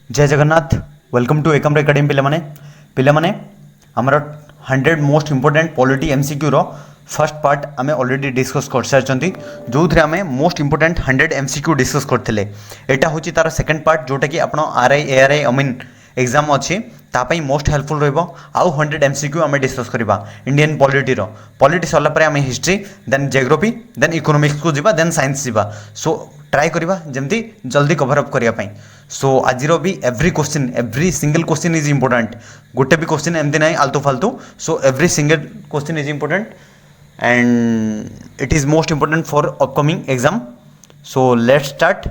जय Jagannath. Welcome to Ekam academy पिलाने आमर 100 most important polity MCQ row first part आमे ऑलरेडी डिस्कस कर सारी जो थे आमे मोस्ट इंपोर्टेंट 100 एमसीक्यू डिस्कस करते। एटा हूँ तार सेकेंड पार्ट जोटा कि आप आरआई एआरआई अमीन एग्जाम अच्छी तापाई मोस्ट हेल्पफुल रहिबो। आउ 100 एमसीक्यू आमे डिस्कस करबा इंडियन पॉलिटी सरला परे आमे history then geography then economics को जीवा देन साइंस जीवा। सो ट्राई करबा जमती जल्दी कवर अप करिया पई। सो आज भी every single question is important. गोटे भी क्वेश्चन एमती ना आलतू फालतू। So every single question is important and it is most important for upcoming exam. So let's start.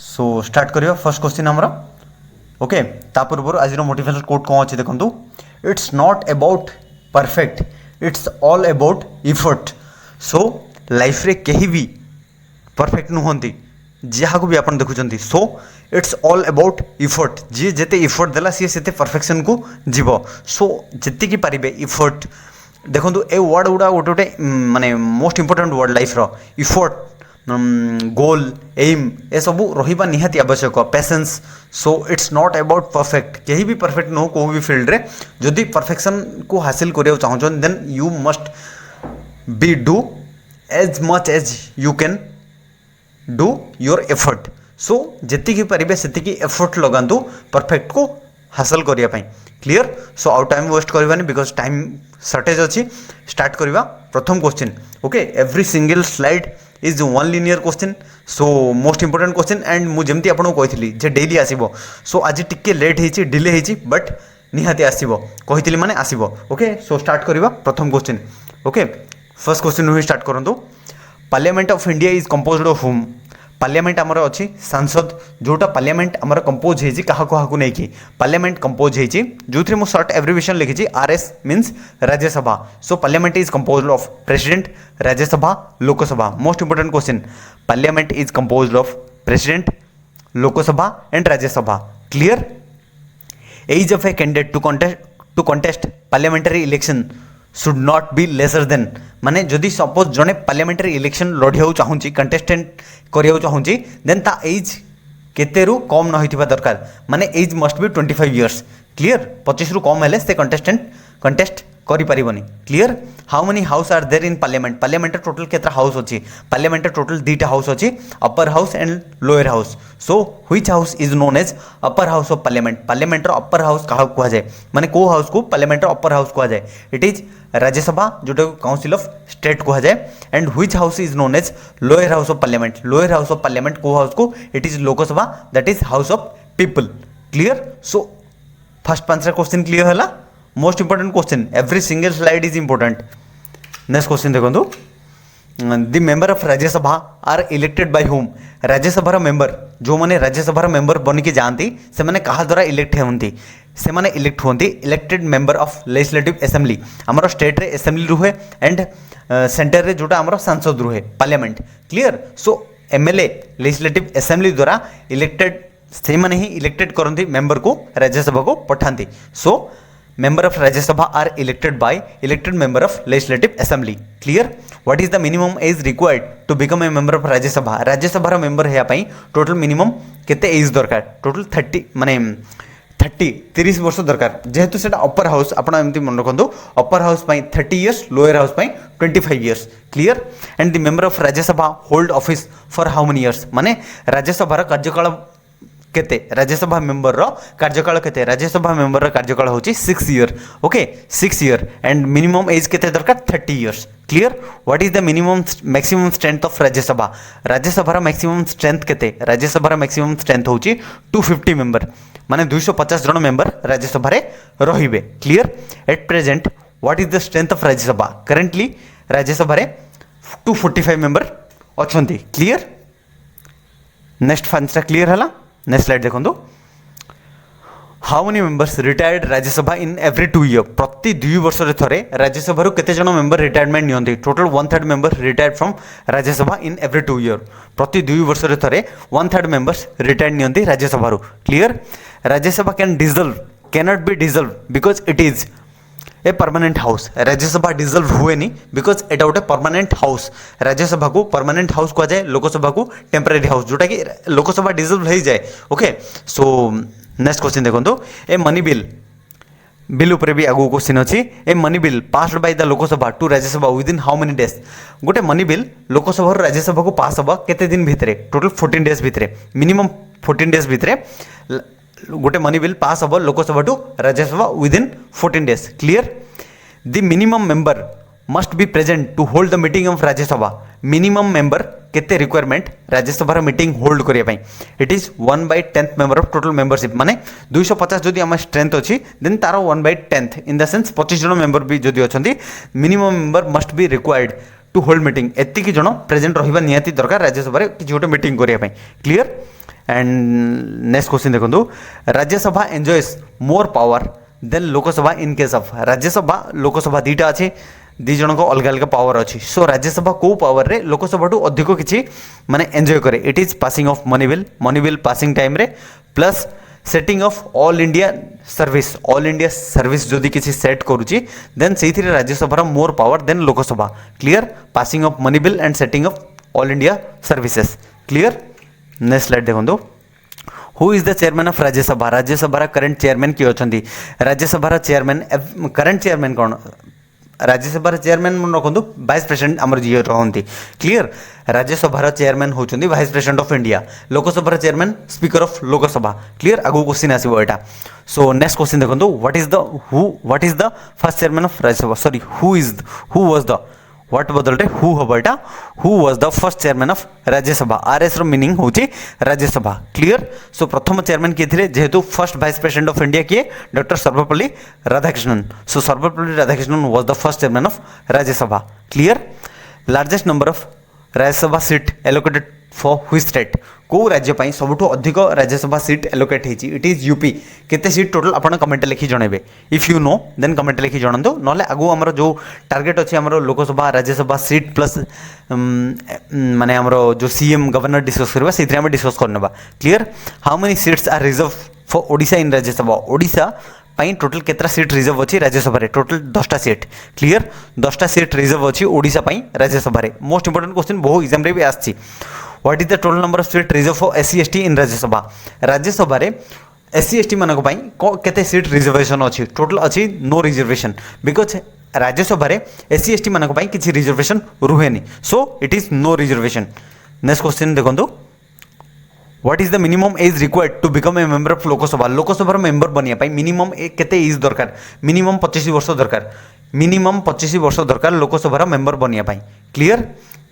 So start करियो फर्स्ट क्वेश्चन हमरो। ओके ता पूर्व आज मोटिवेशनल कोट कौन अच्छे देखो। It's not about perfect, it's all about effort. So life रे कहीं भी परफेक्ट नुहंती जहाँ को भी आप देखुं। So it's all about effort. जी जिते इफर्ट देला सी से परफेक्शन को जीव। सो जी पारे इफर्ट देखो ए वर्ड गुड़ा गोटे गोटे माने मोस्ट इंपोर्टेंट वर्ड लाइफ रो इफर्ट गोल एम ए सब रहा निहाती आवश्यक patience. So it's not about perfect. कहीं भी परफेक्ट नुह कौ भी फील्ड रे जदि परफेक्शन को हासिल करिया चाहूँ then you must be do as much as you can do your effort. So जी पारे से एफर्ट लगातु परफेक्ट को हासिल करने। क्लियर। सो आउ टाइम वेस्ट करवानी बिकज टाइम सर्टेज अच्छी। स्टार्ट करवा प्रथम question. Okay every single slide is one linear question. So most important question and मुझे आपको कही जे डेली आसो। सो आज टिके लेट हो डिले हो बट निहाती आसो कही माने आसो। ओके सो स्टार्ट करवा प्रथम क्वेश्चन। ओके फर्स्ट क्वेश्चन ही स्टार्ट करूँ। Parliament of India is composed of हुम। पार्लियामेंट आमर अच्छी सांसद जोटा पार्लियामेंट आमर कंपोज होती क्या नहीं पार्लियामेंट कंपोज होती जो थी मुझे सर्ट एब्रिविएशन लिखी RS means Rajya Sabha. So parliament is composed of president Rajya Sabha Lok Sabha. Most important question parliament is composed of president Lok Sabha and Rajya Sabha. Clear. Age of a candidate to contest parliamentary election should not be lesser than. माने जदि suppose जड़े parliamentary election लड़िया चाहूँगी contestant करिया चाहूँगी then ता as केतेरु कम न होइथिबा दरकार। माने age must be 25 years. Clear. 25 रु कम हेले से कंटेस्ट करि परिबनी। Clear. How many house are there in parliament. Parliament total केतना हाउस अछि। पार्लियामेंट टोटल दुईटा हाउस अछि upper house and lower house. So which house is known as upper house of parliament. Parliament रो upper house कहा कुआ जाए माने को हाउस को पार्लियामेंट रो अपर हाउस कुआ जाए। इट इज राज्यसभा जोटा काउंसिल ऑफ स्टेट कुआ जाए and which house is known as lower house of parliament. Lower house of parliament को हाउस को it is Lok Sabha that is house of people. Clear. So first answer question clear है। Most important question every single slide is important. Next question देखो। The member of Rajya Sabha are elected by whom. Rajya Sabha member जो मैंने Rajya Sabha member बनिकी जाती से मैंने कहा द्वारा elect होती से मैंने इलेक्ट होती elected member of legislative assembly. आमर स्टेट रे असेंबली रुहे एंड सेंटर रे जोटा आमर सांसद रुहे पार्लियामेंट। क्लियर। सो एमएलए लेजिस्लेटिव असेंबली द्वारा इलेक्टेड से मैंने ही इलेक्टेड करती मेंबर को राज्यसभा को पठाती। सो member of Rajya Sabha are elected by elected member of legislative assembly. Clear. What is the minimum age required to become a member of Rajya Sabha? Rajya Sabha रा member है पाई total minimum केते age दरकार total 30 माने 30 वर्ष दरकार जेहेतु सेटा upper house आपण एमती मन रखंदो upper house pi 30 years lower house pi 25 years. Clear. And the member of राज्य सभा hold office for how many years. माने राज्य सभा रा कार्यकाल केते राज्यसभा मेंबर रो कार्यकाल केते राज्यसभा मेंबर रो कार्यकाल होची 6 year. Okay 6 year and minimum age केते दरकार 30 years. Clear. What is the minimum maximum strength of Rajya Sabha. Rajya Sabha रो मैक्सिमम स्ट्रेंथ केते राज्यसभा रो मैक्सिमम स्ट्रेंथ होची 250 मेंबर माने 250 जन मेंबर राज्यसभा रे रहिबे। Clear. At present what is the strength of Rajya Sabha. Currently Rajya Sabha रे 245 मेंबर अछंती। क्लियर। नेक्स्ट आंसर क्लियर हला। नेक्स्ट स्लाइड देखो। How many members retired Rajya Sabha in every 2 year. प्रति 2 वर्ष रे थरे राज्यसभा रो केते जन मेंबर रिटायरमेंट नियंती। Total 1/3 member retired from Rajya Sabha in every 2 year. प्रति 2 वर्ष रे थरे 1/3 मेंबर्स रिटायर्ड नियंती राज्यसभा रो। Clear. Rajya Sabha can dissolve cannot be dissolve because it is a permanent house Rajya Sabha dissolved हुए नहीं बिकज एटा गोटे परमानेंट हाउस राज्यसभा को परमानेंट हाउस कह जाए लोकसभा को टेम्परेरी हाउस जोटा कि लोकसभा डिजल्व हो जाए ओके सो नेक्स्ट क्वेश्चन देखो ए मनी बिल उपर भी आगु क्वेश्चन अच्छी a money bill passed by the Lok Sabha to Rajya Sabha within how many days गोटे मनी बिल लोकसभा राज्यसभा को पास हम केते दिन भितर टोटल 14 डेज भितर मिनिमम 14 डेज भितर गोटे मनी बिल पास हम Lok Sabha to Rajya Sabha within 14 days clear the minimum member must be present to hold the meeting of Rajya Sabha minimum member केते रिक्वायरमेंट राज्यसभा मीटिंग होल्ड करने it is 1/10 member of total membership माने 250 जदि आम strength अच्छी then तार 1/10 इन the sense 25 जन member भी जदि अच्छा minimum member must be required to hold meeting एतिक जन प्रेजेंट रहा निहाती दरकार राज्यसभा किसी गोटे मीटिंग करने क्लियर एंड नेक्स्ट क्वेश्चन देखो Rajya Sabha enjoys more power than Lok Sabha in case of Rajya Sabha Lok Sabha दीटा अच्छे दी जन को अलग अलग पावर अच्छी सो राज्यसभा को पावर रे लोकसभा टू अधिक किसी माने एंजॉय करे it is passing of money bill passing time रे plus setting of all India service जदि किसी सेट करुच्ची देन से Rajya Sabha more power than Lok Sabha clear passing of money bill and setting of all India services clear next slide देखो who is the chairman of Rajya Sabha current chairman किए अच्छा Rajya Sabha chairman current chairman कौन Rajya Sabha chairman मन रखु वाइस प्रेसिडेंट आमर जी रहती क्लियर राज्यसभा चेयरमैन होती vice president of India Lok Sabha chairman speaker of Lok Sabha clear आगु क्वेश्चन आसो यहाँ सो नेक्स्ट क्वेश्चन देखो what is the first chairman of Rajya Sabha sorry who was the what बदलते हु हम यहाँ who was the first chairman of Rajya Sabha RS रो meaning होची Rajya Sabha clear so प्रथम चेयरमैन किए थे जेहेतु first vice president of India किए doctor Sarvepalli Radhakrishnan so Sarvepalli Radhakrishnan was the first chairman of Rajya Sabha clear largest number of Rajya Sabha seat allocated for which state को राज्य पाई सबुठ अधिक राज्यसभा सीट एलोकेट होती इट इज यूपी केते सीट टोटल आप कमेंट लिखि जनइबे if you know then comment लिखि जणातु ना आगु आमर जो टार्गेट अच्छे आमर लोकसभा राज्यसभा सीट प्लस माने आमर जो सीएम गवर्नर डिस्कस करबा सेथि हम डिस्कस करनेबा clear how many seats are reserve for Odisha in Rajya Sabha Odisha पाई टोटल केतरा सीट रिजर्व अच्छी राज्यसभा टोटल 10टा सीट क्लियर 10टा सीट रिजर्व अच्छी ओडिशा पाई राज्यसभा मोस्ट इंपोर्टेंट क्वेश्चन बहु एग्जाम रे भी आछि what is the total number of seat reserve for SC ST in Rajya Sabha SC ST मानक केते सीट रिजर्वेशन अच्छी टोटल अच्छी no reservation because Rajya Sabha SC ST मानक किसी रिजर्वेशन रुहेनी so it is no reservation next question देखो what is the minimum age required to become a member of Lok Sabha member बनने मिनिमम केते एज दरकार मिनिमम 25 वर्ष दरकार मिनिमम 25 वर्ष दरकार लोकसभा मेंबर बनने clear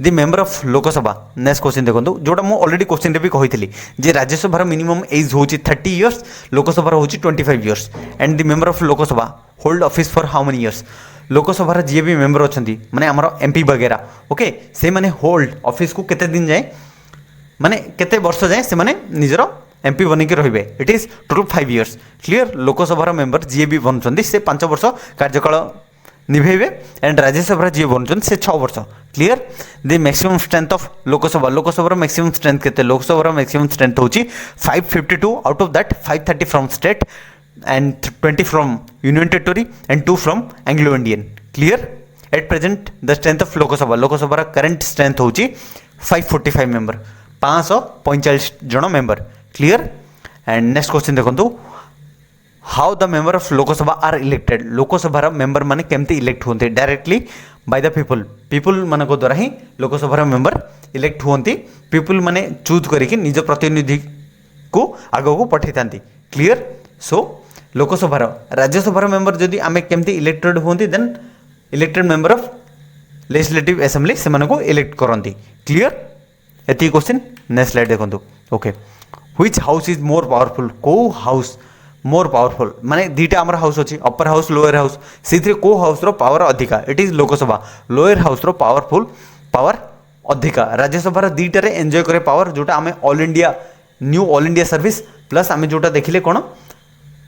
the member of Lok Sabha next question देखो जोटा मुझे ऑलरेडी क्वेश्चन रे भी कही जे राज्यसभा मिनिमम एज हूँ 30 इयर्स लोकसभा हूँ 25 years and the member of Lok Sabha hold office for how many years Lok Sabha जी भी मेंबर अच्छा माने आमर एमपी वगैरह ओके से माने होल्ड ऑफिस को केते दिन जाए माने केते वर्ष जाए से माने निजर एमपी बनिक रे it is total 5 years clear Lok Sabha member जी भी बनते से 5 वर्ष कार्यकाल निभेबे एंड राज्यसभा जी बनते से 6 वर्ष clear the maximum strength of Lok Sabha maximum strength केते लोकसभा मैक्सिमम स्ट्रेंथ होची 552 out of that 530 from state and 20 from union territory and 2 from Anglo Indian clear at present the strength of Lok Sabha current strength होची 545 member 545 जन member clear and next question देखो how the member of Lok Sabha are elected Lok Sabha member माने केमती elect होते directly by the people मान द्वारा ही Lok Sabha member elect होती पीपल माने चूज करके निज प्रतिनिधि को आग को पठे था clear so Lok Sabha Rajya Sabha member जदि आम केमती इलेक्टेड होती then elected member of legislative assembly से इलेक्ट करती क्लियर एति क्वेश्चन नेक्स्ट स्लाइड देखो okay which house is more powerful को हाउस मोर पावरफुल माने दीटा आमर हाउस अच्छी अपर हाउस लोअर हाउस से को हाउस रो पावर अधिका it is Lok Sabha lower house रो पावर अधिका राज्यसभा दीटा रे एंजॉय करे पावर जोटा आम ऑल इंडिया सर्विस प्लस आम जोटा देखिले कौन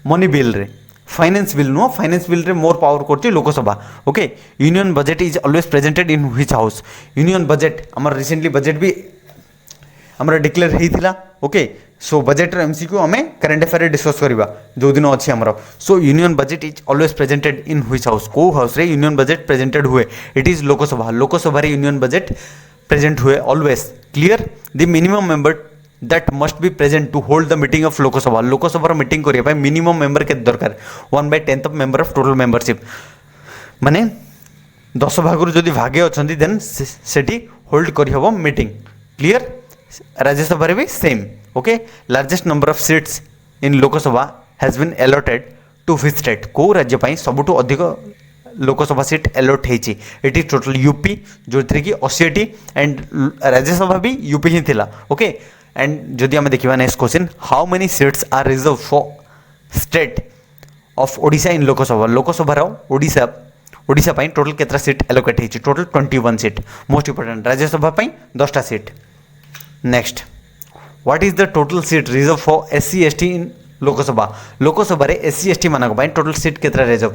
मनी बिल रे फाइनेंस बिल नुह फाइनेंस बिल रे मोर पावर करछि Lok Sabha okay union budget is always presented in which house union budget आमर रिसेंटली बजेट भी आमर डिक्लेयर होइथिला ओके सो बजेट एमसीक्यू आम करेन्ट अफेयर डिस्कस करवा जो दिन अच्छी आमर so union budget is always presented in which house को हाउस रे यूनियन बजेट प्रेजेंटेड हुए it is Lok Sabha union budget present हुए always clear the minimum member that must be present to hold the meeting of Lok Sabha meeting करने minimum member के दरकार 1/10 of member of total membership माने 10 भाग जदि भागे अच्छा देन सेठी होल्ड करहब मीटिंग क्लियर राज्यसभा भी same okay largest number of seats in Lok Sabha has been allotted to which state को राज्य पाई सबुठु अधिक लोकसभा सीट अलॉट होती इट इज टोटल यूपी जो थी कि 80 एंड राज्यसभा भी यूपी ही थिला ओके एंड जदि आम देखा next question how many seats are reserve for state of Odisha in Lok Sabha Odisha पाई टोटल केतरा सीट एलोकेट होती total 21 seat most important Rajya Sabha पाई 10टा seat next what is the total seat reserve for SC ST in Lok Sabha रे SC ST मानक पाई total seat केतरा reserve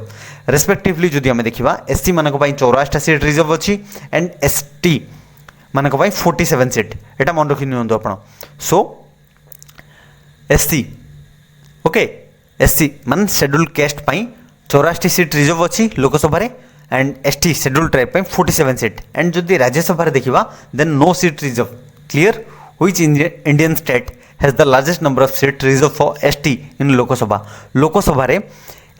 respectively जदि आम देखा SC मानक पाई 84टा सीट रिजर्व अच्छी एंड ST मानक पाई 47 सीट एटा मन रखि नियंतु आपण सो SC ओके SC मान शेड्यूल कास्ट पाई 84 सीट रिजर्व अच्छी लोकसभा रे एंड ST शेड्यूल ट्राइब पाई 47 सीट एंड जदि राज्यसभा रे देखिबा then no seat reserve clear which Indian state has the largest number of seat reserve for ST in Lok Sabha रे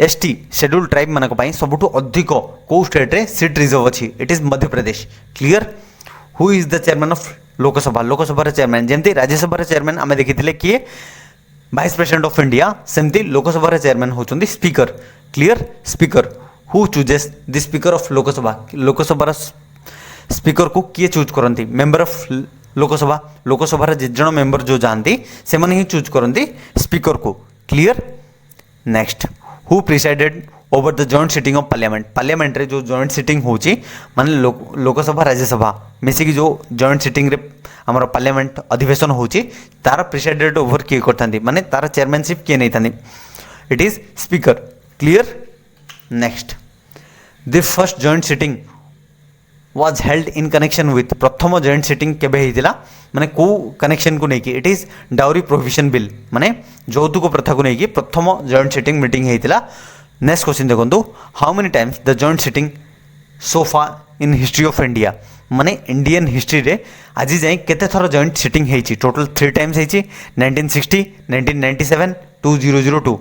ST schedule tribe मानक पाई सबुठु अधिक को स्टेट रे सीट रिजर्व अच्छी it is Madhya Pradesh clear who is the chairman of Lok Sabha chairman जमती Rajya Sabha chairman आम देखी किए वाइस प्रेसिडेंट ऑफ इंडिया सेमती लोकसभा चेयरमैन होचंदी speaker clear speaker who chooses the speaker of Lok Sabha speaker को किए चूज करती मेंबर ऑफ लोकसभा जितजन मेंबर जो जानती से ही चूज करती स्पीकर को clear next who presided over the joint sitting of parliament रे जो जॉइंट सिटिंग होची माने लोकसभा राज्यसभा मिसिकी जो जॉइंट सिटिंग रे हमर पार्लियामेंट अधिवेशन होची तार प्रिसाइडेड ओवर किए करथांती माने तार चेयरमैनशिप किए नहीं थांती it is speaker clear next the first joint sitting was held in connection with प्रथम जॉइंट सिटिंग केबे हेतिला माने को कनेक्शन को नेकी it is dowry prohibition bill माने यौतुक प्रथा को नेकी प्रथम जॉइंट सिटिंग मीटिंग हेतिला नेक्स्ट क्वेश्चन देखो how many times the joint sitting so far in history of India माने इंडियन हिस्ट्री रे आज जाए केते थर जॉइंट सिटिंग हेची टोटल 3 टाइम्स हेची 1960 1997 2002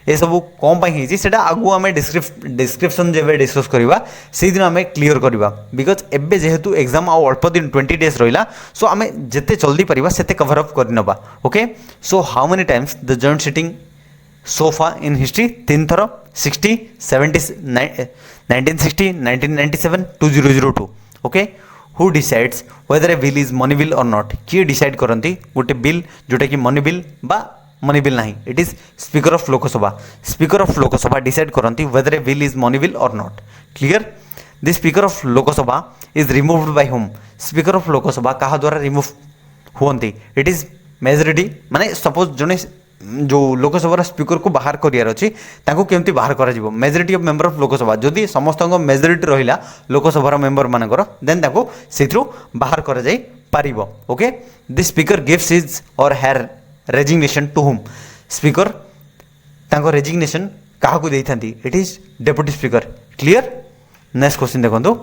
ये सब कौन पाई हेची सेटा आगु आमे डिस्क्रिप्शन जेबे डिस्कस करबा से दिन आमे क्लियर करबा बिकॉज एबे जेहेतु एग्जाम आ अल्प दिन 20 डेज रहिला सो आमे जेते जल्दी परिबा सेते कवर अप करनबा okay so how many times the joint sitting so far in history 3 थर 60 70 1960 1997 2002 okay who decides whether a bill is money bill or not किए डिसाइड करती गोटे बिल जोटा कि मनी बिल बा मनी बिल नहीं it is speaker of Lok Sabha decide करती whether a bill is money bill or not clear the speaker of Lok Sabha is removed by home speaker of Lok Sabha कहा द्वारा रिमूव होती इट इज मेजोरिटी माने suppose जने जो Lok Sabha speaker को बाहर करार अच्छी केमती बाहर कर majority of member of Lok Sabha जदि समस्त मेजोरिटी रहा लोकसभा मेंबर मानकर देन से बाहर कर जाई पारिबो okay the speaker gives his or her resignation to whom speaker तांको रेजिग्नेशन क्या देथांती it is deputy speaker clear next question देखो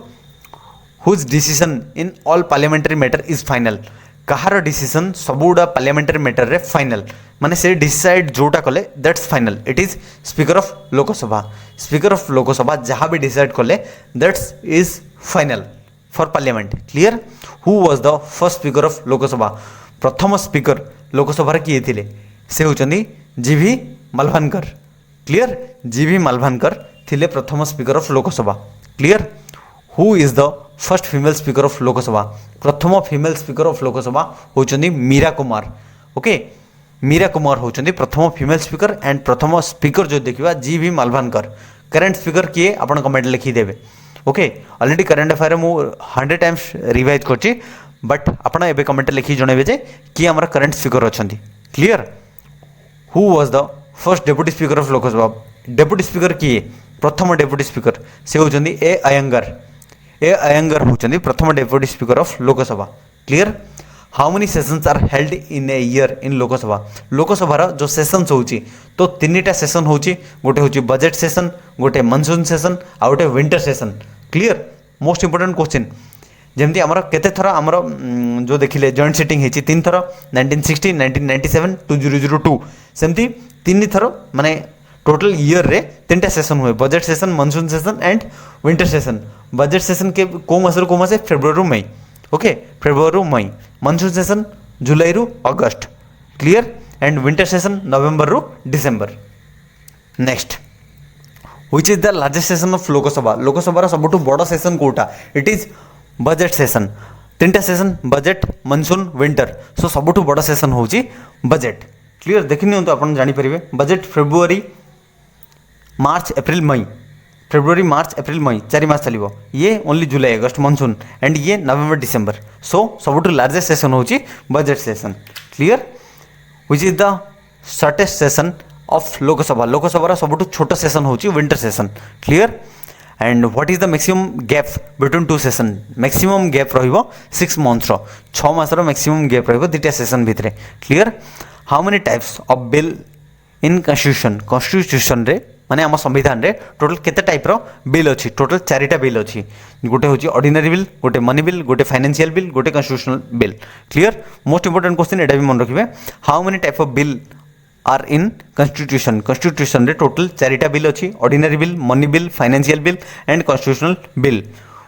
whose decision in all parliamentary matter is final कहार डिसीजन सबुड़ा पार्लियामेंटरी मैटर रे फाइनल माने से decide जोटा कले that's final it is speaker of Lok Sabha जहाँ भी डिसाइड कले that's is final for parliament clear who was the first speaker of Lok Sabha प्रथम स्पीकर लोकसभा किए थे से होचंदी जीवी मालभानकर क्लियर जीवी मालभानकर थिले प्रथम speaker of Lok Sabha clear who is the first female speaker of Lok Sabha प्रथम फीमेल स्पीकर ऑफ लोकसभा होचंदी मीरा कुमार ओके मीरा कुमार होचंदी प्रथम फीमेल स्पीकर एंड प्रथम स्पीकर जो देखिबा जीवी मालभानकर करंट स्पीकर किए आपण कमेंट लिखि देबे ओके ऑलरेडी करंट अफेयर मु 100 टाइम्स रिवाइज करछि बट आपण एबे कमेंट लिखि जणेबे जे कि हमर करंट स्पीकर अछंती clear who was the first deputy speaker of Lok Sabha deputy speaker किए प्रथम डेप्यूटी स्पीकर से होचंदी ए अयंगर होचंदी प्रथम deputy speaker of Lok Sabha clear how many sessions are held in a year in Lok Sabha लोकसभार जो सेशंस होची तो तीनटा सेशन होची गोटे होची बजेट सेशन गोटे मनसून सेशन आ गोटे winter session clear most important question जमती आमर केते थर आमर जो देखिले जॉइंट सिटिंग होची तीन थर 1960 1997 2002 सेमती तीन थर माने टोटल ईयर रे तीनटा सेशन हुए budget session monsoon session and winter session budget session के को मासे February May okay February May monsoon session July रु August clear and winter session November रु December next which is the largest session of Lok Sabha Lok Sabha सबुठु बड़ session कोटा it is budget session तीनटा session budget monsoon winter so सबुठु बड़ session होची budget clear देखि नियंतु आपण जानि परिबे budget February March April May February March April May 4 मास चलिबो ये only July August monsoon and ये नवेम्बर डिसेम्बर सो सबुठु लार्जेस्ट सेशन होची budget session clear which is the shortest session of Lok Sabha Lok Sabha सबुठु छोट सेशन होची winter session clear and what is the maximum gap between two session maximum gap रहिबो 6 months रो 6 मास रो मैक्सिमम गैप रहिबो दुटा सेशन भितरे clear how many types of bill in constitution रे माने आम संविधान रे टोटल केते टाइप रो बिल अछि टोटल 4टा बिल अछि गोटे होची ऑर्डिनरी बिल गोटे मनी बिल गोटे फाइनेंशियल बिल गोटे constitutional bill clear most important question एटा भी मन रखिबे how many type of bill are in constitution रे टोटल 4टा बिल अछि ordinary bill money bill financial bill and constitutional bill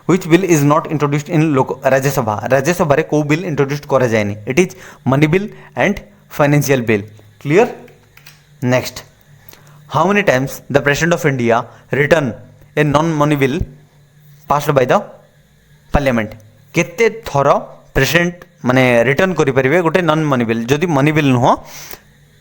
which bill is not introduced in Rajya Sabha रे को bill introduce करा जायनी it is money bill and financial bill clear next how many times the president of India return a non money bill passed by the parliament केते थर president माने return करि परिबे गोटे नॉन मनी बिल जदि money bill नुह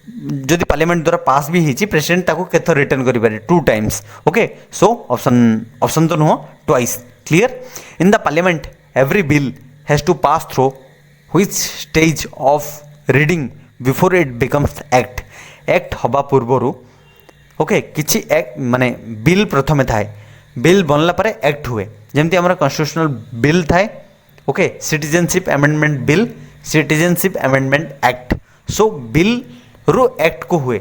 जदि parliament द्वारा पास भी होती प्रेसिडेंट ताको केथर रिटर्न करि पारे 2 टाइम्स ओके सो ऑप्शन तो नुह twice clear in the parliament every bill has to pass through which stage of reading before it becomes act हवा पूर्वरु ओके किछि एक्ट माने बिल प्रथमे थाए बिल बनला परे एक्ट हुए जेमती हमरा कॉन्स्टिट्यूशनल बिल थाए okay citizenship amendment act so bill रो एक्ट को हुए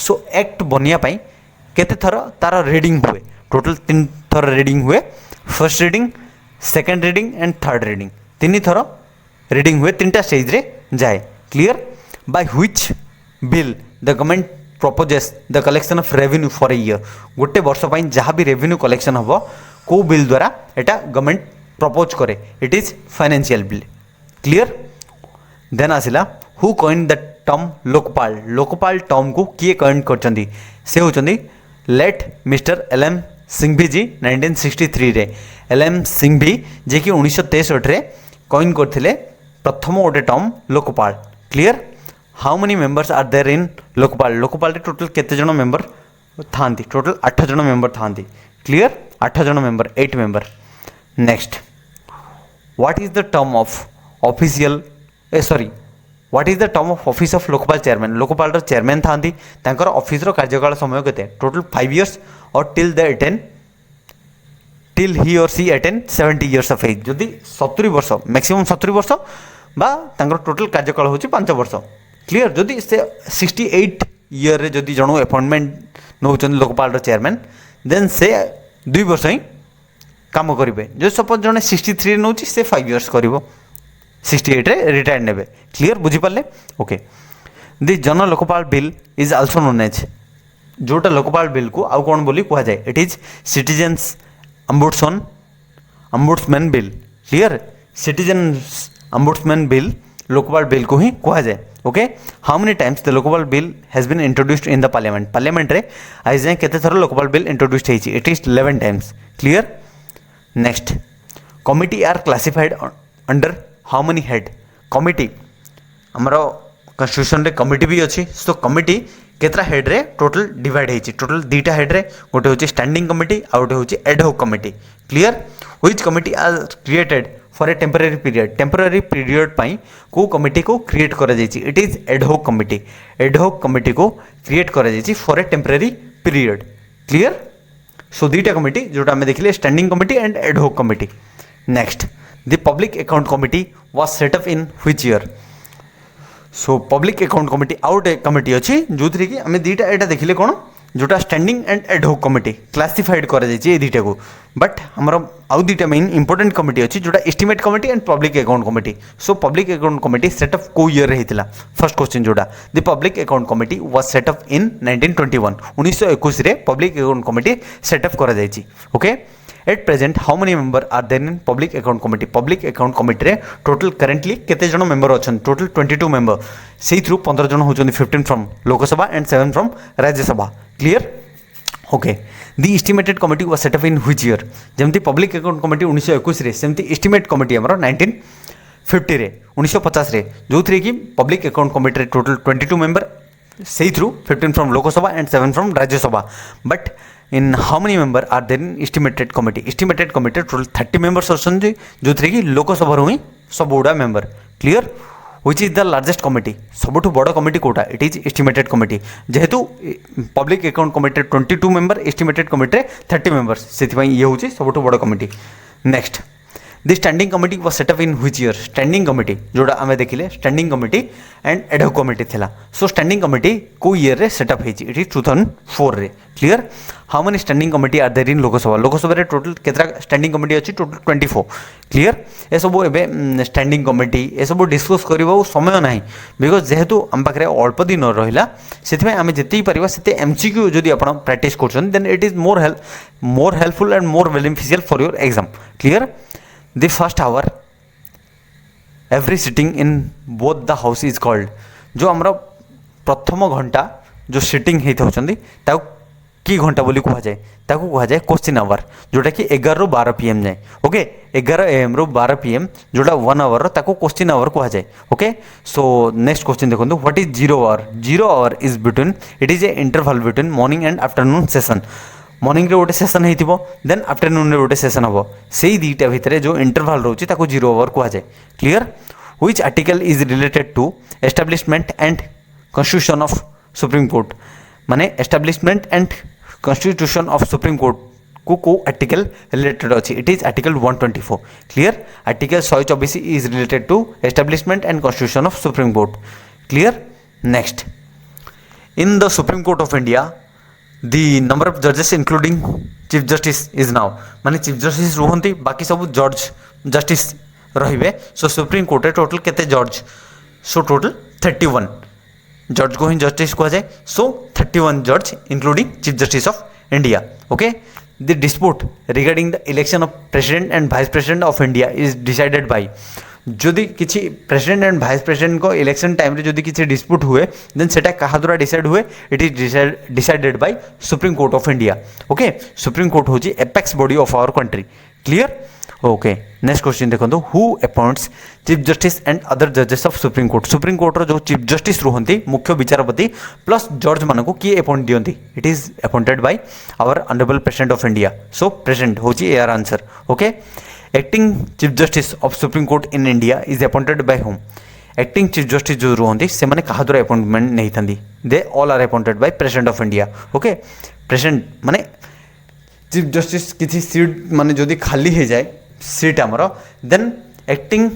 सो एक्ट बनिया पाई केते थर तार रीडिंग हुए टोटल 3 थर रीडिंग हुए first reading second reading and third reading 3 थर रीडिंग हुए 3टा स्टेज रे जाए clear by which bill the government proposes the collection of revenue for a year गोटे वर्ष पाई जहाँ भी रेवेन्यू कलेक्शन हम को बिल द्वारा एटा गवर्नमेंट प्रपोज करे it is financial bill clear then आसिला who coin the term Lokpal Lokpal term को किए कॉइन करचंदी से होचंदी late mister L M Singhvi ji 1963 रे एलएम सिंघवी जे कि 1963 रे कॉइन करथिले प्रथम गोटे term Lokpal clear how many members are there in Lokpal Lokpal रे टोटल केते जण मेंबर थांती टोटल 8 जण मेंबर थांती क्लियर 8 जण member 8 member next what is the term of official what is the term of office of Lokpal chairman chairman थांती तांकर office रो कार्यकाल समय केते total 5 years or till he or she attain 70 years of age जदि 70 वर्ष maximum 70 वर्ष बा तांकर टोटल कार्यकाल होची 5 वर्ष क्लियर जदि से 68 ईयर रे जदि जणो अपॉइंटमेंट नौचन लोकपाल चेयरमैन देन से 2 वर्ष ही काम करिवे जो सपोज जणे 63 नौची से 5 इयर्स करिवो 68 रे रिटायर नेबे क्लियर बुझी पाले okay the Jan Lokpal bill is also known as जोटा लोकपाल बिल को आउ कोन बोली कहा जाए it is citizens ombudsman bill clear citizens ombudsman bill Lokpal bill को ही कहा जाए okay how many times the Lokpal bill has been introduced in the parliament रे आज जाए केते थर लोकपाल बिल इंट्रोड्यूस्ड हेची it is 11 times clear next committee are classified under how many head committee हमरो कॉन्स्टिट्यूशन रे कमिटी भी अच्छी सो कमिटी केतरा हेड रे टोटल डिवाइड हेची टोटल 2टा हेड रे गोटे होची स्टैंडिंग कमिटी आ गोटे होची ad hoc committee clear which committee are created for a temporary period पाई को कमिटी को क्रिएट करा जायछि इट इज एडहॉक कमिटी को क्रिएट करा जायछि for a temporary period clear so 2टा कमिटी जोटा हमें देखिले standing committee and ad hoc committee next the public account committee was set up in which year? So public account committee आउ गोटे committee अच्छी जो थी कि आम दुईटा यहाँ देखिले कौन जोटा standing and ad hoc committee classified कर दुईटा को बट आमर आउ दुईटा मेन इंपोर्टेंट कमिटी अच्छी जोटा estimate committee and public account committee. So public account committee set up को ईयर होता फर्स्ट क्वेश्चन जोटा the public account committee was set up in 1921 1921 public account committee set up कर okay. At present how many member are there in public account committee? Public account committee रे total currently केते जण member अछन? Total 22 member. से थ्रू 15 जण होचन 15 from Lok Sabha and 7 from Rajya Sabha. Clear? Okay. The estimated committee was set up in which year? जेमती public account committee 1921 रे सेमती एस्टिमेट कमिटी हमर 1950 रे 1950 रे जो थ्री कि पब्लिक अकाउंट कमिटी रे टोटल 22 मेंबर से थ्रू 15 from Lok Sabha and 7 from Rajya Sabha. But in how many member are there in estimated committee? Estimated committee total 30 members अछन जो थ्री कि लोकसभा रू ही सब गुड़ा member. Clear? Which is the largest committee? सबुठ बड़ कमिटी कोटा? It is estimated committee. जेहेतु public account committee 22 member estimated committee 30 members से ये हूँ सबुठ बड़ committee. Next the standing committee was set up in which year? Standing committee जोड़ा आम देखिले standing committee and ad hoc committee थिला. सो स्टैंडिंग कमिटी को ईयर रे सेटअप होती? इट इज 2004 रे. Clear? How many standing committee are there in Lok Sabha? Lok Sabha रे total केतरा स्टैंडिंग कमिटी अच्छी? टोटल 24. क्लियर? ए सब एबे स्टैंडिंग कमिटी ए सब डिस्कस करबा समय नाही बिकॉज जेहेतु आम पाखरे अल्प दिन रहिला सेति आम जेति परिबा सेति एमसीक्यू जदि आपण प्रैक्टिस करछन then it is more helpful and more beneficial for your exam. Clear? The first hour every sitting in both the house is called. जो आमर प्रथम घंटा जो सिटिंग होता होचंदी ताको की घंटा बोली कहा जाए? ताको कहा जाए क्वेश्चन आवर जोटा कि 11 ରୁ 12 PM जाए. ओके 11 AM ରୁ 12 PM जोटा 1 आवर ताको क्वेश्चन आवर कहा जाए. ओके. सो नेक्स्ट क्वेश्चन देखो what is 0 hour? 0 hour is between it is a interval between morning and afternoon session. Morning रे गोटे सेशन होइथिबो देन आफ्टरनून रे गोटे सेशन हबो सेही दीटा भितरे जो इंटरवल रहउची ताको 0 आवर कहा जाए. Clear? Which article is related to establishment and constitution of supreme court? माने establishment and constitution of supreme court को आर्टिकल रिलेटेड अच्छी? It is article 124. Clear? Article 124 is related to establishment and constitution of supreme court. Clear? Next in the supreme court of India the number of judges including chief justice is now? माने chief justice रुहंती बाकी सब जज justice रहिबे. सो supreme court रे total केते जज? So total 31 जज को ही जस्टिस कहा जाए. सो 31 जज including chief justice of India. Okay. The dispute regarding the election of president and vice president of India is decided bye? जदि किसी प्रेसिडेंट एंड वाइस प्रेसिडेंट को इलेक्शन टाइम रे जदि किसी डिस्प्यूट हुए देन सेटा कहा द्वारा डिसाइड हुए? It is decided by supreme court of India. Okay. Supreme court होची apex body of our country. Clear? Okay. Next question देखो who appoints chief justice and other जजेस of supreme court? Supreme court रो जो chief justice रुहंती मुख्य विचारपति plus जज मानको किए appoint दियंती? It is appointed by our honourable president of India. So president होची your answer. Okay. Acting chief justice of supreme court in India is appointed by whom? Acting chief justice जो रुहंती से माने कहा द्वारा अपॉइंटमेंट नहीं थांदी? They all are appointed by president of India. Okay. President माने चीफ जस्टिस किसी सीट माने जदि खाली हो जाए सीट आमर देन एक्टिंग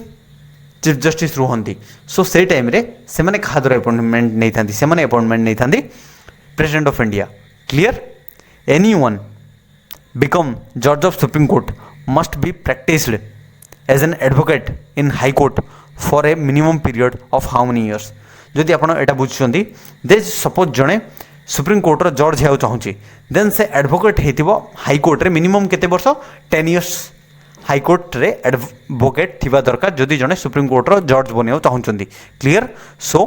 चीफ जस्टिस रुहंती. सो से टाइम रे से माने कहा द्वारा अपॉइंटमेंट नहीं थांदी? से माने अपॉइंटमेंट नहीं थांदी president of India. Clear? Anyone become जज of supreme court must be practiced as an advocate in high court for a minimum period of how many years? जदि आपण एटा बुझुछंती दे सपोज जणे सुप्रीम कोर्ट रो जज हेउ चाहूची देन से एडवोकेट हेतिबो हाई कोर्ट रे minimum केते वर्ष? 10 years हाई कोर्ट रे एडवोकेट थिबा दरकार जदि जणे सुप्रीम कोर्ट रो जज बनियो चाहूचंती. क्लियर? सो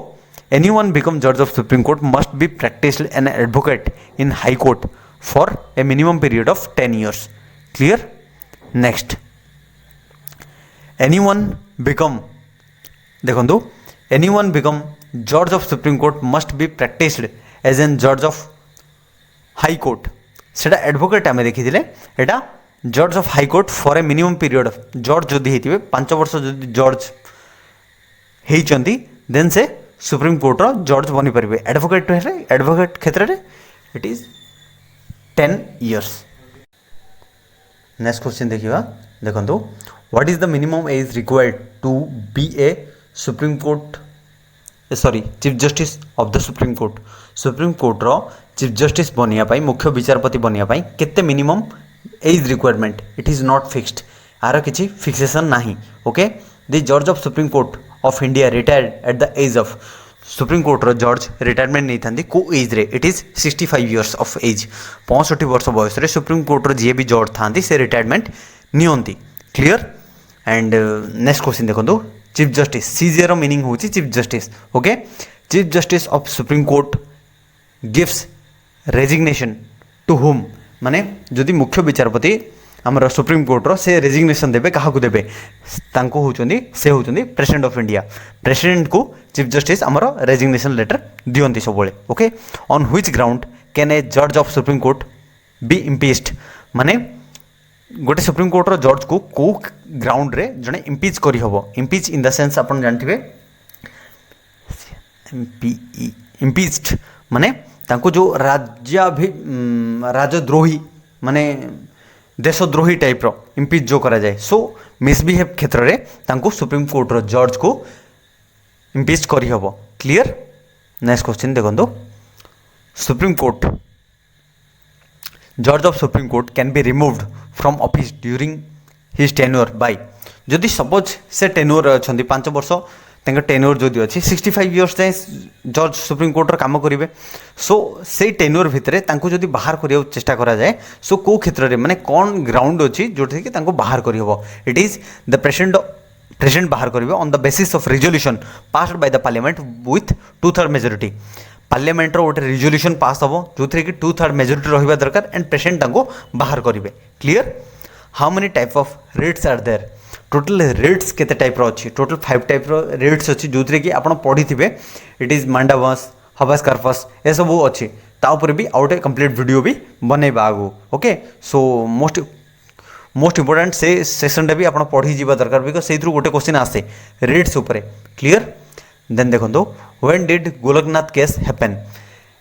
एनीवन बिकम जज of supreme court must be practised an advocate in high court for a minimum period of 10 years. Clear? Next anyone become देखो एनीवन बिकम जज of supreme court must be practised as an जज of high court. सेटा advocate आम देखी एटा जज of high court for a minimum period of जज जदि होते 5 वर्ष जदि जज होती देन से सुप्रीम कोर्ट रो जज बनी पारे. एडवोकेट क्षेत्र में it is 10 years. Next question देखिए देखो what is the minimum age required to be a supreme court sorry chief justice of the supreme court रो चीफ जस्टिस बनिया पाई मुख्य विचारपति बनिया पाई केते minimum age requirement it is not fixed आर किसी फिक्सेशन नाही ओके द जज of supreme court of India retired at the age of supreme court रो जज रिटायरमेंट नहीं था को एज रे it is 65 years of age 65 वर्ष बयस रे सुप्रीम कोर्ट रो जी भी जज था से रिटायरमेंट नियंती क्लियर एंड नेक्स्ट क्वेश्चन देखो चीफ जस्टिस सीजे रो मीनिंग होची chief justice okay chief justice of supreme court gives resignation to whom माने जदि मुख्य विचारपति आमर सुप्रीम कोर्ट रो से रेजिग्नेशन देबे काहा को देबे तांको होचंदी से होचंदी प्रेसिडेंट ऑफ इंडिया प्रेसिडेंट को चीफ जस्टिस आमर रेजिग्नेशन लेटर दियंती सबले okay on which ground can a जज of supreme court be impeached माने गोटे सुप्रीम कोर्ट रो जज को ग्राउंड रे जने इम्पीच करी हबो इम्पीच इन द सेंस अपन जानथिबे इम्पीच्ड माने तांको जो राजद्रोही माने देशद्रोही टाइप रो इम्पीच जो करा जाए सो मिसबिहेव क्षेत्र रे तांको सुप्रीम कोर्ट रो जज को इम्पीच करी हबो क्लियर नेक्स्ट क्वेश्चन देखो सुप्रीम कोर्ट जज of supreme court can be removed from office during his tenure by जदि सपोज से टेन्योर अछंती 5 वर्ष तांका टेन्योर जदि अच्छी 65 इयर्स जाए जज सुप्रीम कोर्टर काम करेंगे सो से टेन्योर भितर तांको जदि बाहर करिया चेष्टा करा जाए सो को क्षेत्र में माने कौन ग्राउंड अच्छी जो कि तांको बाहर करहबो इट इज द प्रेसिडेंट बाहर करेंगे on the basis of resolution passed by the parliament with 2/3 majority parliament रो गोटे रिजोल्यूशन पास हम जो थी कि 2/3 मेजोरिटी रहा दरकार एंड प्रेसिडेंट तांको बाहर करेंगे clear how many type of rates are there total rates केते टाइप रो अच्छी टोटल 5 टाइप रो रेट्स अच्छी जो थी कि आप पढ़ी थे इट इज मांडावस हबास कार्पस ये सब अच्छी ताऊपर भी आउटे कंप्लीट वीडियो भी बनैबा आगु ओके सो मोस्ट इंपोर्टेंट से सेक्शनटा भी आप पढ़ी जीवा दरकार बिकज से गोटे क्वेश्चन आसे रेट्स उपरे क्लियर देन देखो when did Golaknath case happen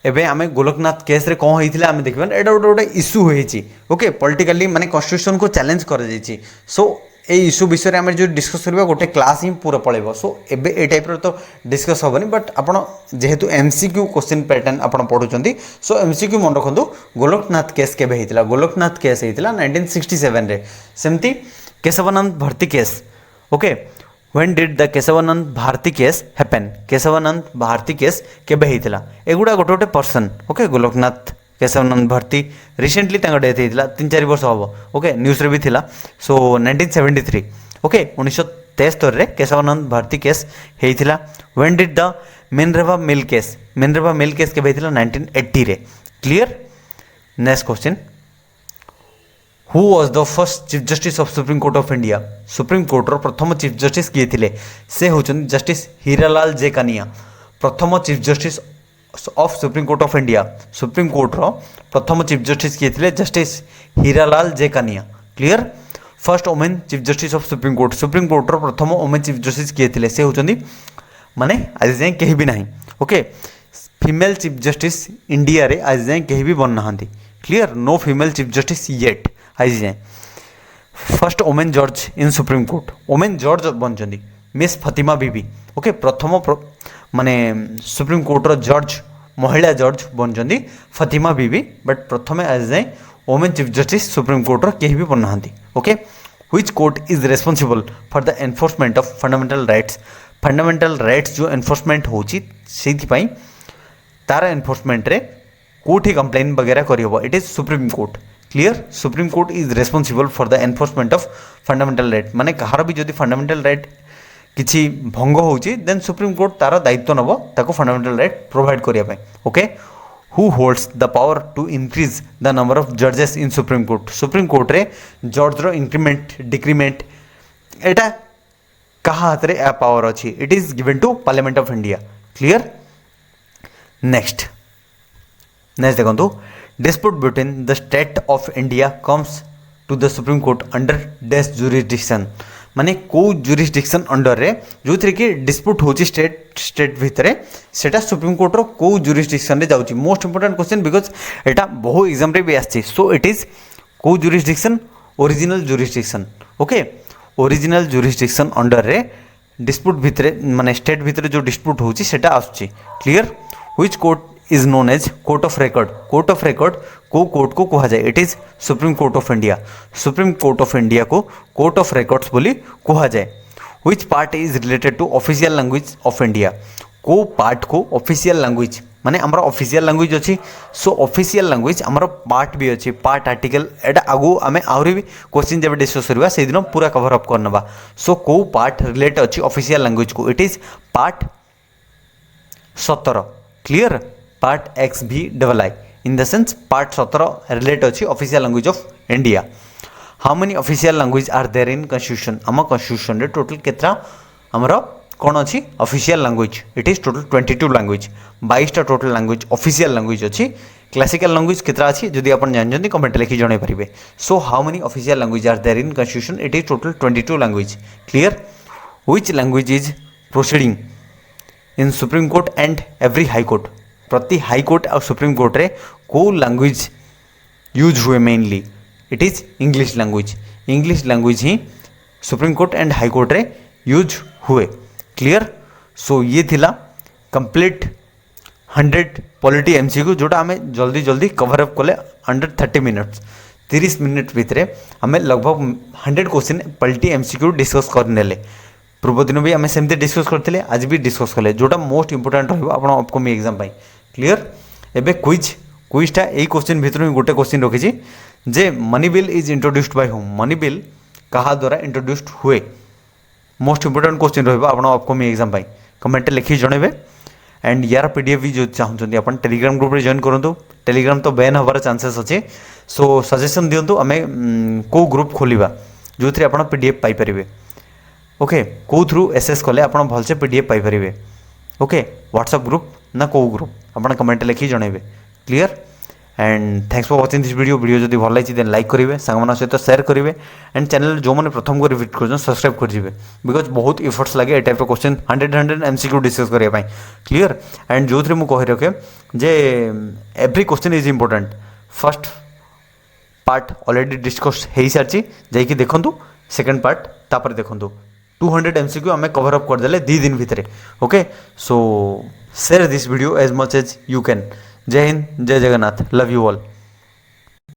एबे आमे गोलकनाथ केस रे कौन होइथिला आमे देखबा एटा गोटे इश्यू होइछि ओके पॉलिटिकली माने कॉन्स्टिट्यूशन को चैलेंज कर जाइछि सो ए इश्यू विषय आम जो डिस्कस करबा गोटे क्लास ही पूरा पळेबो सो एबे ए टाइप रो तो डिस्कस होबनी बट आपण जेहेतु एमसीक्यू क्वेश्चन पैटर्न आपण पढुचंती सो एमसीक्यू मन रखंतु गोलकनाथ केस केबे हेतिला गोलकनाथ केस हेतिला 1967 रे सेमती Kesavananda Bharati case okay when did the Kesavananda Bharati case happen Kesavananda Bharati case केबे हेतिला एगुडा गोटे गोटे person okay Golaknath Kesavananda Bharati recently death होता 3-4 वर्ष हम ओके न्यूज़ रे भी थिला सो 1973 ओके 1973 रे केशवानंद भारती केस होता when did the Minerva mill case के होता 1980 रे clear next question who was the first chief justice of supreme court of India supreme court रो प्रथम चीफ जस्टिस किए थिले से होचन जस्टिस हीरालाल जे कानिया प्रथम chief justice of supreme court of India supreme court रो प्रथम चीफ जस्टिस किए थे justice Hiralal J Kania clear first women chief justice of supreme court रो प्रथम वुमेन चीफ जस्टिस किए थे से होचंदी माने आज जाए कहीं भी नहीं okay female chief justice India रे आज जाए कहीं भी बन नहांती clear no female chief justice yet आज जाए फर्स्ट वुमेन जज इन सुप्रीम कोर्ट वुमेन जज बनचंदी मिस फातिमा बीबी ओके प्रथम माने सुप्रीम कोर्ट रो जज महिला जज बनचंदी फातिमा बीबी बट प्रथमे आज जाए women chief justice supreme court रो केही भी बन नहांती okay which court is responsible for the enforcement of fundamental rights जो एनफोर्समेंट होची सेथि पई तार एनफोर्समेंट रे कोठी कंप्लेन वगैरह करी होबो it is supreme court clear supreme court is responsible for the enforcement of fundamental right माने कहार भी जदि फंडामेंटल राइट किछि भंग होची देन सुप्रीम कोर्ट तार दायित्व नबो ताको फंडामेंटल राइट प्रोवाइड करिया पय okay who holds the power to increase the number of जजेस इन सुप्रीम कोर्ट रे जज रो इंक्रीमेंट डिक्रीमेंट एटा कहा हाथ रे आ पावर अछि it is given to parliament of India clear next देखंतु dispute between the state of India comes to the supreme court under this jurisdiction माने को जुरिसडिक्शन अंडर रे जो थी कि डिस्प्यूट होची स्टेट भितर सेटा सुप्रीम कोर्ट रो को जुरिसडिक्शन रे जाउची मोस्ट इंपोर्टेंट क्वेश्चन बिकॉज एटा बहु एग्जाम रे भी आछि सो इट इज को jurisdiction original jurisdiction okay original jurisdiction under रे डिस्प्यूट भितर माने स्टेट भितर जो डिस्प्यूट होची सेटा आसुची clear which court is known as court of record को कोर्ट को कहा जाए it is supreme court of India को कोर्ट ऑफ रेकॉर्ड्स बोली कहा जाए which part is related to official language of India को पार्ट को ऑफिशियल लैंग्वेज माने आमर ऑफिशियल लैंग्वेज अच्छी सो ऑफिशियल लैंग्वेज आमर पार्ट भी अच्छी पार्ट आर्टिकल एटा आगु आमे आहरी भी क्वेश्चन जब डिस्कस करबा से दिन पूरा कवर अप करनबा सो को पार्ट रिलेट अच्छी ऑफिशियल लैंग्वेज को it is part 17 clear part X V double I in the sense part 17 relate अच्छी official language of India how many official language are there in constitution आम constitution रे total केतरा हमर कौन अच्छी official language it is total 22 language 22टा total language official language अच्छी classical language केतरा अच्छी जदि आपण जानजंती कमेंट लिखि जणाई परिबे so how many official language are there in constitution it is total 22 language clear which language is proceeding in supreme court and every high court प्रति high court और सुप्रीम कोर्ट रे को लैंग्वेज यूज हुए mainly it is English language ही supreme court and high court रे use हुए clear so ये थिला कंप्लीट 100 पॉलिटी एमसीक्यू जोटा आम जल्दी जल्दी कवर अप कले अंडर 30 मिनट्स 30 मिनट भितर आम लगभग 100 क्वेश्चन पॉलिटी एमसीक्यू डिस्कस करने पूर्व दिन भी आम सेमती डिस्कस करते आज भी डिस्कस कले जोटा मोस्ट इंपोर्टेंट रहा अपकमिंग एग्जाम क्लियर एबे क्विजटा यही क्वेश्चन भितर ही गोटे क्वेश्चन रखी जे money bill is introduced by whom money bill कहा द्वारा इंट्रोड्यूस्ड हुए मोस्ट इंपोर्टेंट क्वेश्चन रहा अपकमिंग एग्जाम कमेंट लिखि जनइबे एंड यार पीडीएफ भी जो चाहते अपन टेलीग्राम ग्रुप रे जॉइन करूँ टेलीग्राम तो बैन हबार चांसेस अच्छे सो सजेशन दिंतु आम को ग्रुप खोलिबा जो थी आप पीडीएफ पाइपर ओके को थ्रू एसएस कले आप भलसे PDF paper okay WhatsApp group ना को ग्रुप आप कमेंट लिखि जनइबे clear and thanks for watching this video जब भल लगी देन लाइक करेंगे सांग सहित शेयर करेंगे एंड चैनल जो मैंने प्रथम को विजिट कर सब्सक्राइब करेंगे बिकज बहुत इफर्ट्स लगे ए टाइप क्वेश्चन 100 एमसीक्यू डिस्कस करने क्लियर एंड जो थी मुझे कही रखे जे every question is important first part already discuss हो सारी जाकि देखूँ सेकेंड पार्ट तापर देखूँ 200 एमसीक्यू आम कवर अप करदे 2 दिन भितर okay so share this video as much as you can जय हिंद जय जगन्नाथ लव यू ऑल।